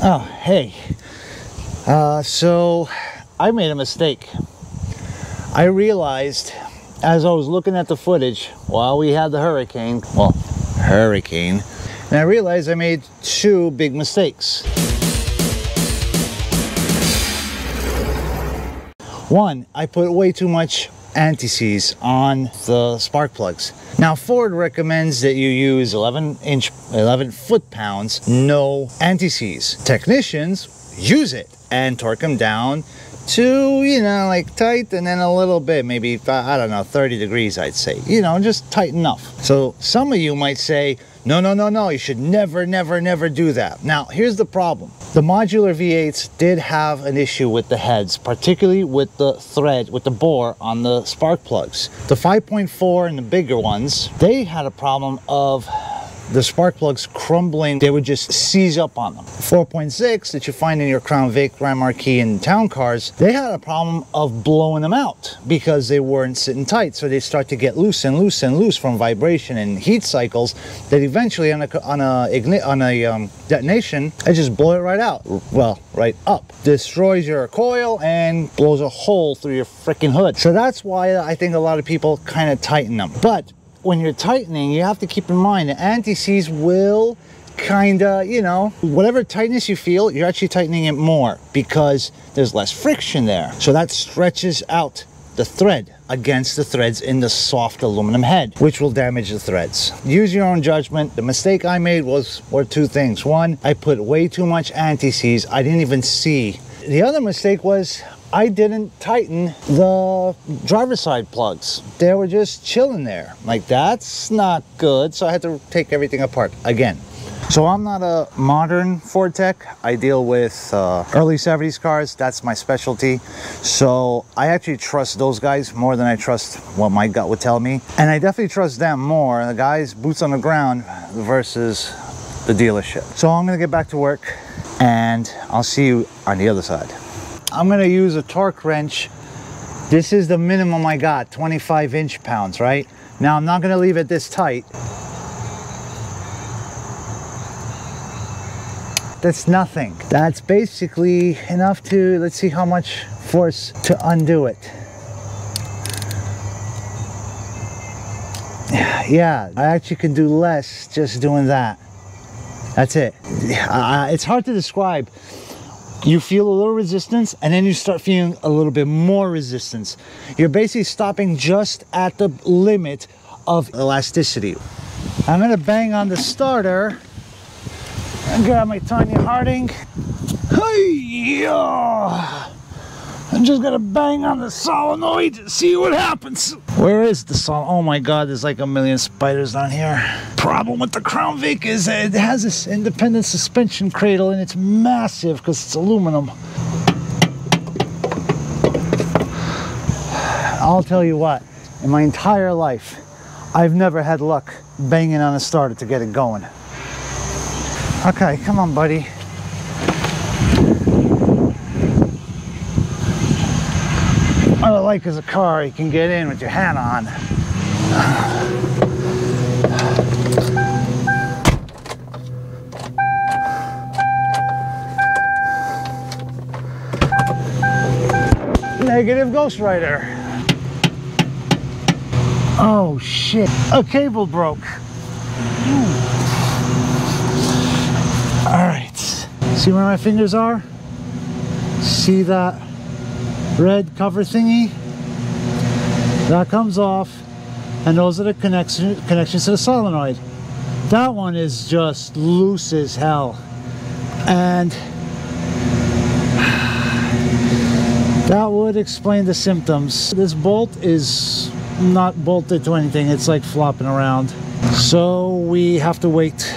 Oh, hey. So I made a mistake. I realized as I was looking at the footage while we had the hurricane, and I realized I made two big mistakes. One, I put way too much anti-seize on the spark plugs. Now Ford recommends that you use 11 foot-pounds, no anti-seize. Technicians use it and torque them down to, you know, like tight, and then a little bit, maybe, I don't know, 30 degrees, I'd say, you know, just tight enough. So some of you might say, no, you should never do that. Now, here's the problem. The modular V8s did have an issue with the heads, particularly with the thread, with the bore on the spark plugs. The 5.4 and the bigger ones, they had a problem of the spark plugs crumbling. They would just seize up on them. 4.6 that you find in your Crown Vic, Grand Marquis, and town cars, they had a problem of blowing them out because they weren't sitting tight. So they start to get loose from vibration and heat cycles that eventually on a detonation, they just blow it right out. Well, right up. Destroys your coil and blows a hole through your freaking hood. So that's why I think a lot of people kind of tighten them. But when you're tightening, you have to keep in mind the anti-seize will kind of, you know, whatever tightness you feel, you're actually tightening it more because there's less friction there. So that stretches out the thread against the threads in the soft aluminum head, which will damage the threads. Use your own judgment. The mistake I made were two things. One, I put way too much anti-seize. I didn't even see. The other mistake was I didn't tighten the driver's side plugs. They were just chilling there. Like, that's not good. So I had to take everything apart again. So I'm not a modern Ford tech. I deal with early 70s cars. That's my specialty. So I actually trust those guys more than I trust what my gut would tell me. And I definitely trust them more, the guys boots on the ground versus the dealership. So I'm gonna get back to work and I'll see you on the other side. I'm gonna use a torque wrench. This is the minimum I got, 25 inch-pounds, right? Now I'm not gonna leave it this tight. That's nothing. That's basically enough to, let's see how much force to undo it. Yeah, I actually can do less just doing that. That's it. It's hard to describe. You feel a little resistance and then you start feeling a little bit more resistance. You're basically stopping just at the limit of elasticity. I'm gonna bang on the starter and grab my Tanya Harding. Hey-ya! I'm just gonna bang on the solenoid to see what happens. Where is the solenoid? Oh my God, there's like a million spiders down here. Problem with the Crown Vic is that it has this independent suspension cradle and it's massive because it's aluminum. I'll tell you what, in my entire life, I've never had luck banging on a starter to get it going. Okay, come on, buddy. What I like is a car you can get in with your hat on. Negative Ghost Rider. Oh shit, a cable broke. All right, see where my fingers are? See that red cover thingy? That comes off, and those are the connections to the solenoid. That one is just loose as hell, and that would explain the symptoms. This bolt is not bolted to anything, it's like flopping around, so we have to wait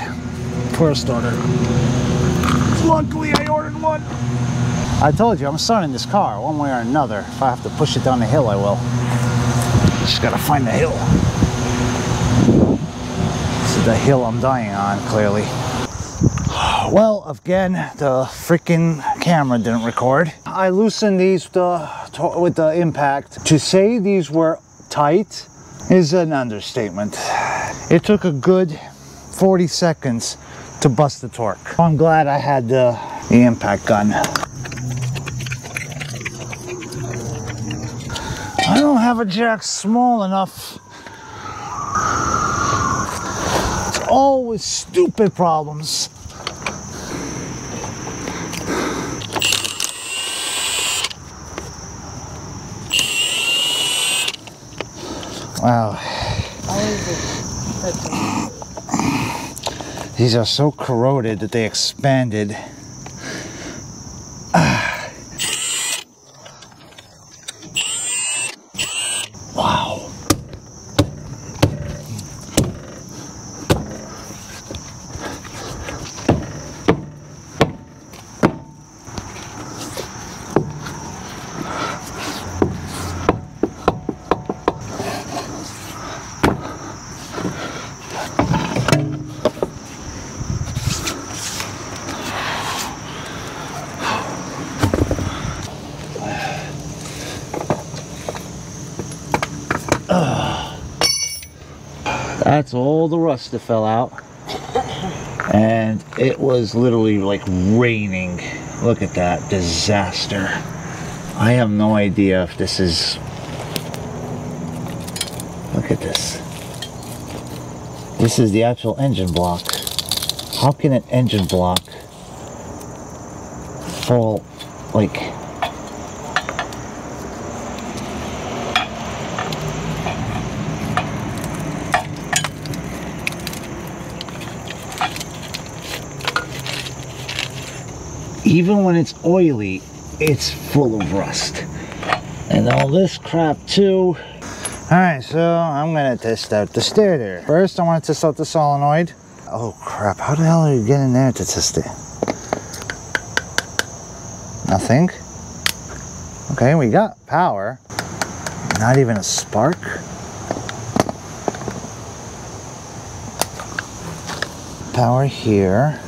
for a starter. Luckily I ordered one. I told you, I'm starting this car one way or another. If I have to push it down the hill, I will. Just gotta find the hill. This is the hill I'm dying on, clearly. Well, again, the freaking camera didn't record. I loosened these with the impact. To say these were tight is an understatement. It took a good 40 seconds to bust the torque. I'm glad I had the the impact gun. I don't have a jack small enough. It's always stupid problems. Wow. How is it? These are so corroded that they expanded. Wow. That's all the rust that fell out, and it was literally like raining. Look at that disaster. I have no idea if this is, look at this. This is the actual engine block. How can an engine block fall like, even when it's oily, it's full of rust. And all this crap too. Alright, so I'm gonna test out the starter. First, I want to test out the solenoid. Oh crap, how the hell are you getting there to test it? Nothing. Okay, we got power. Not even a spark. Power here.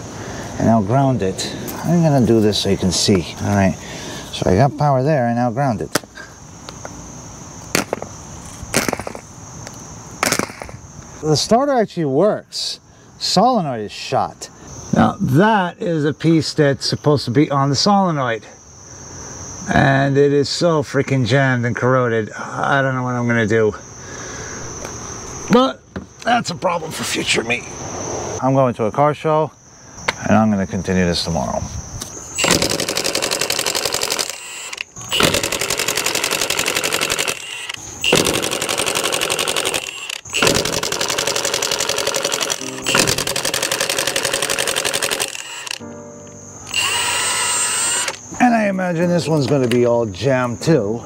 And I'll ground it. I'm gonna do this so you can see. All right, so I got power there and I'll ground it. The starter actually works. Solenoid is shot. Now that is a piece that's supposed to be on the solenoid. And it is so freaking jammed and corroded. I don't know what I'm gonna do. But that's a problem for future me. I'm going to a car show. And I'm going to continue this tomorrow. And I imagine this one's going to be all jammed too.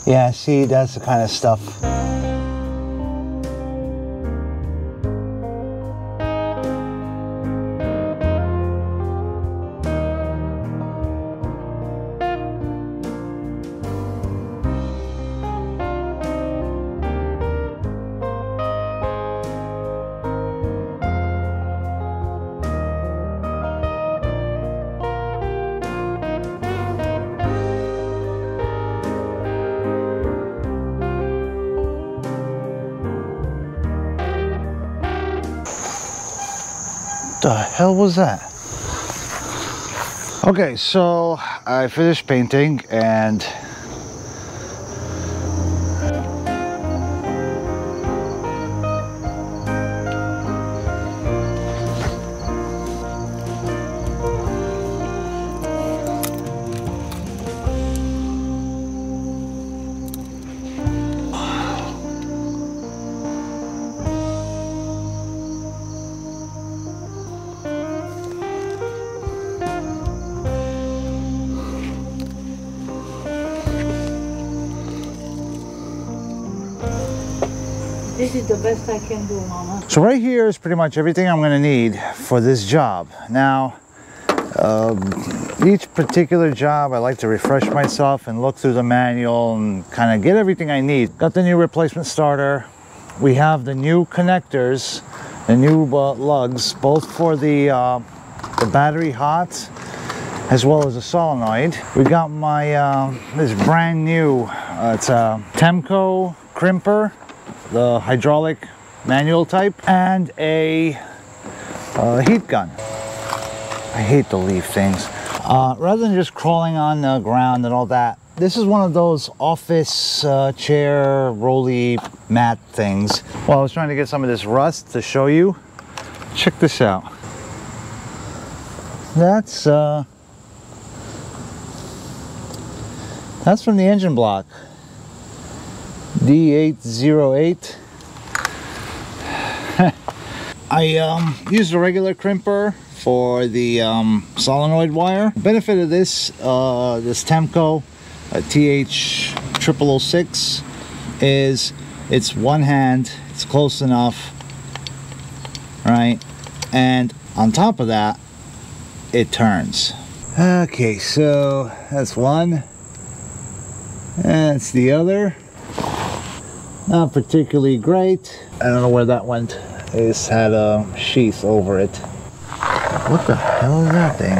Yeah, see, that's the kind of stuff. The hell was that? Okay, so I finished painting and This is the best I can do, Mama. so right here is pretty much everything I'm going to need for this job. Now, each particular job, I like to refresh myself and look through the manual and kind of get everything I need. Got the new replacement starter. We have the new connectors the new lugs, both for the battery hot as well as the solenoid. We got my this brand new it's a Temco crimper, the hydraulic manual type, and a heat gun. I hate to leave things. Rather than just crawling on the ground and all that, this is one of those office chair rolly mat things. Well, I was trying to get some of this rust to show you. Check this out. That's from the engine block. D808. I used a regular crimper for the solenoid wire. The benefit of this this Temco TH0006 is it's one hand, it's close enough, right? And on top of that, it turns. Okay, so that's one. That's the other. Not particularly great. I don't know where that went. It's had a sheath over it. What the hell is that thing?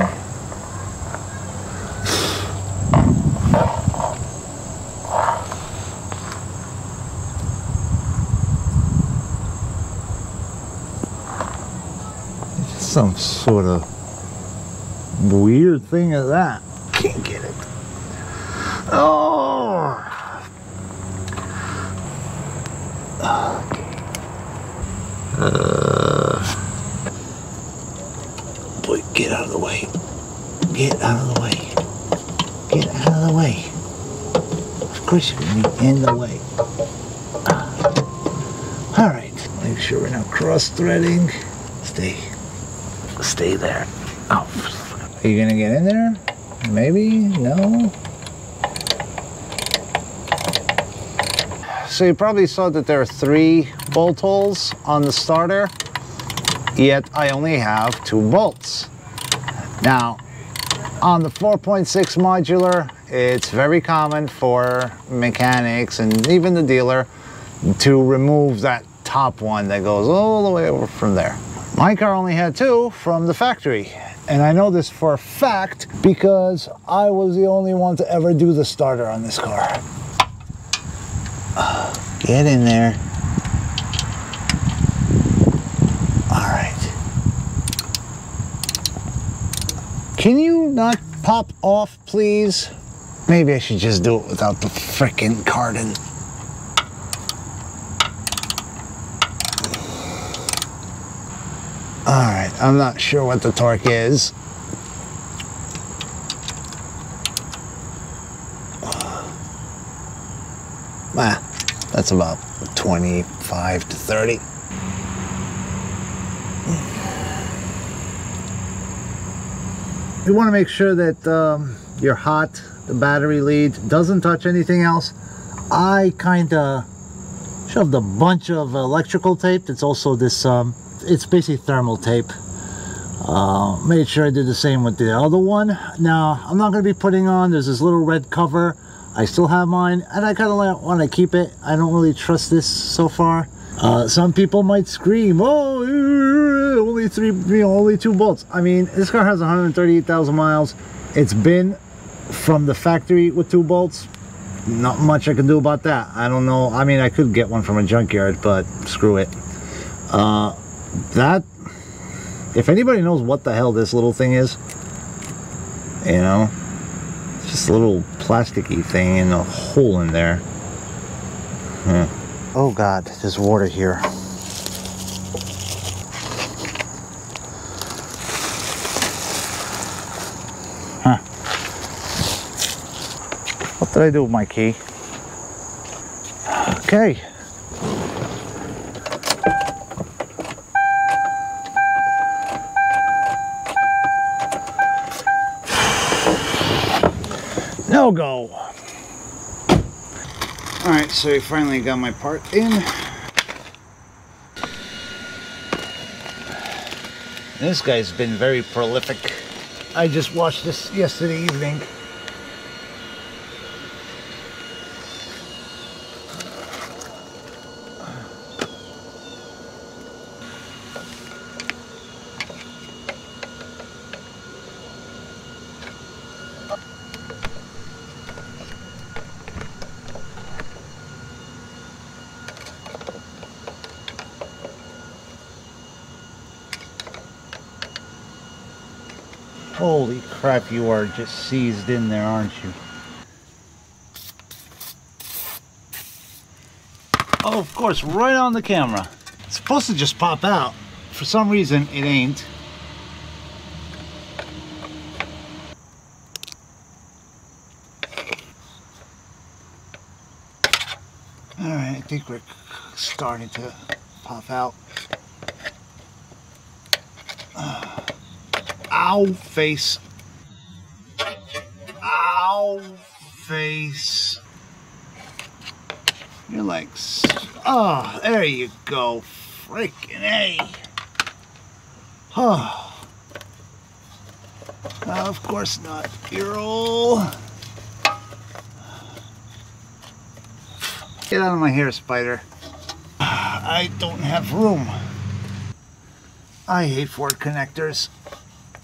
It's some sort of weird thing of that. Can't get it. Oh! Boy, get out of the way. Get out of the way. Get out of the way. Of course you're going to be in the way. Alright, make sure we're not cross-threading. Stay there. Oh. Are you going to get in there? Maybe? No? So you probably saw that there are 3 bolt holes on the starter, yet I only have 2 bolts. Now, on the 4.6 modular, it's very common for mechanics and even the dealer to remove that top one that goes all the way over from there. My car only had 2 from the factory. And I know this for a fact because I was the only one to ever do the starter on this car. Get in there. All right. Can you not pop off, please? Maybe I should just do it without the frickin' cardan. All right, I'm not sure what the torque is. That's about 25 to 30. You want to make sure that your hot, the battery lead, doesn't touch anything else. I kind of shoved a bunch of electrical tape. It's also this, it's basically thermal tape. Made sure I did the same with the other one. Now, I'm not going to be putting on, there's this little red cover. I still have mine, and I kind of want to keep it. I don't really trust this so far. Some people might scream, "Oh, only 2 bolts." I mean, this car has 138,000 miles. It's been from the factory with 2 bolts. Not much I can do about that. I don't know. I mean, I could get one from a junkyard, but screw it. If anybody knows what the hell this little thing is, you know. Just a little plasticky thing and a hole in there. Oh God, there's water here. Huh. What did I do with my key? Okay. No go. All right, so we finally got my part in. This guy's been very prolific. I just watched this yesterday evening. Holy crap, you are just seized in there, aren't you? Oh, of course, right on the camera. It's supposed to just pop out. For some reason, it ain't. Alright, I think we're starting to pop out. Ow, face. Ow, face. You're like, oh, there you go. Freaking A. Oh. Of course not. You're all. Get out of my hair, spider. I don't have room. I hate Ford connectors.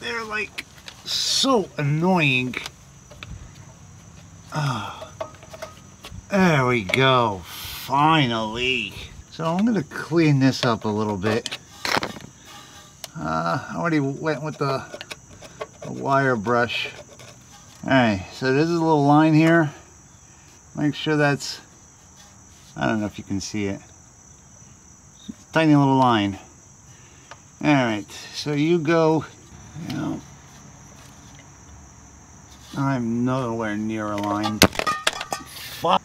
They're like so annoying. Oh, there we go. Finally. So I'm going to clean this up a little bit. I already went with the wire brush. Alright, so there's a little line here. Make sure that's, I don't know if you can see it. Tiny little line. Alright, so you go, you know, I'm nowhere near a line. Fuck.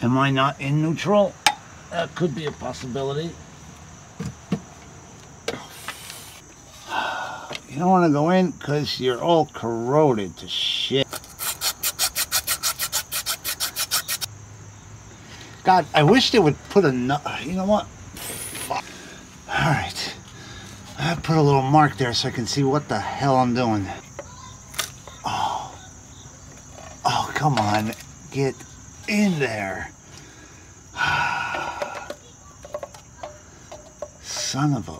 Am I not in neutral? That could be a possibility. You don't want to go in because you're all corroded to shit. God, I wish they would put a, you know what? Fuck. Alright. I put a little mark there so I can see what the hell I'm doing. Oh. Oh, come on. Get in there. Son of a...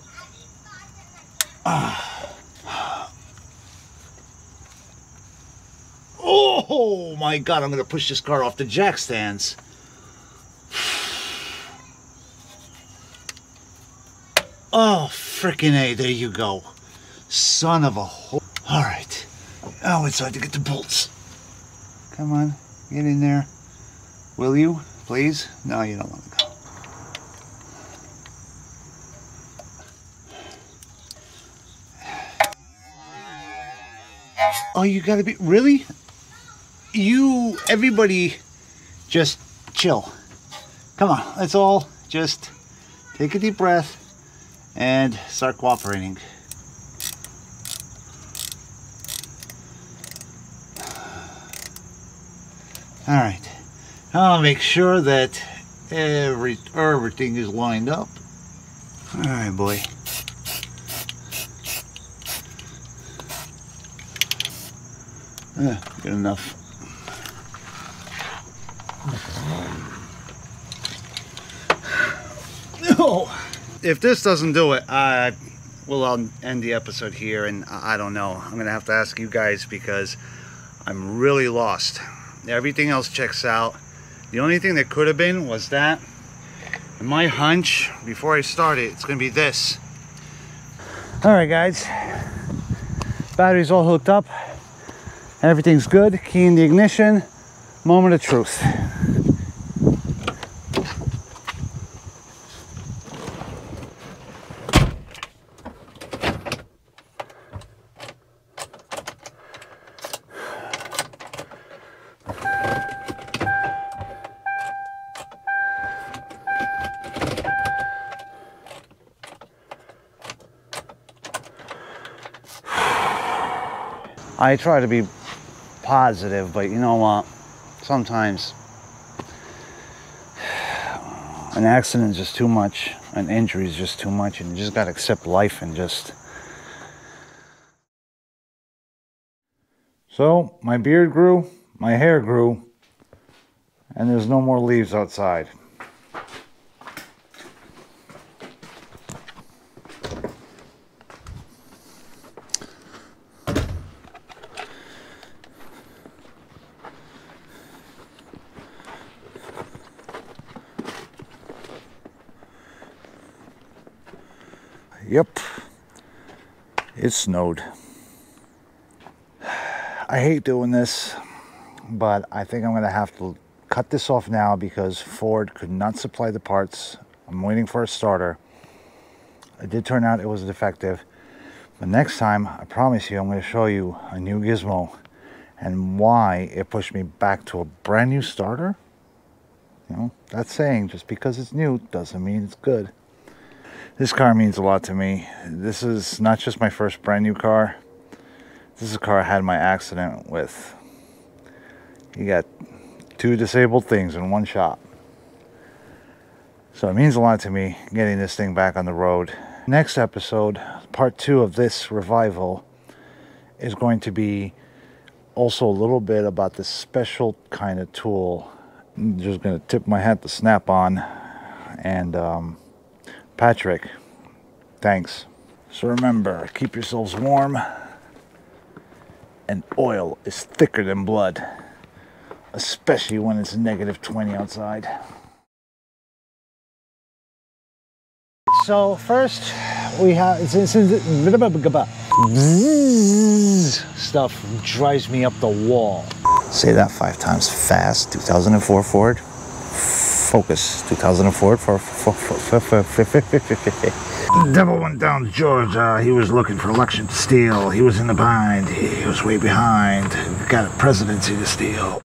Oh my God, I'm going to push this car off the jack stands. Oh, frickin' A, there you go. Son of a ho... Alright. Now it's time to get the bolts. Come on, get in there. Will you, please? No, you don't want to go. Oh, you gotta be... Really? You... Everybody... Just chill. Come on, let's all just take a deep breath and start cooperating. Alright. I'll make sure that everything is lined up. Alright, boy. Good enough. No! If this doesn't do it, I'll end the episode here, and I don't know. I'm gonna have to ask you guys because I'm really lost. Everything else checks out. The only thing that could have been was that. And my hunch, before I start it, it's gonna be this. Alright guys, battery's all hooked up. Everything's good. Key in the ignition. Moment of truth. I try to be positive, but you know what? Sometimes an accident is just too much, an injury is just too much, and you just gotta accept life and just... So, my beard grew, my hair grew, and there's no more leaves outside. Yep, it snowed. I hate doing this, but I think I'm gonna have to cut this off now because Ford could not supply the parts. I'm waiting for a starter. It did turn out it was defective. But next time, I promise you, I'm going to show you a new gizmo and why it pushed me back to a brand new starter. You know, that's saying just because it's new doesn't mean it's good. This car means a lot to me. This is not just my first brand new car. This is a car I had my accident with. You got two disabled things in one shop. So it means a lot to me getting this thing back on the road. Next episode, part 2 of this revival, is going to be also a little bit about this special kind of tool. I'm just going to tip my hat to Snap-on. And Patrick, thanks. So remember, keep yourselves warm. And oil is thicker than blood, especially when it's -20 outside. So first we have stuff drives me up the wall. Say that 5 times fast. 2004 Ford Focus. 2004 for Devil went down to Georgia. He was looking for election to steal. He was in the bind. He was way behind. Got a presidency to steal.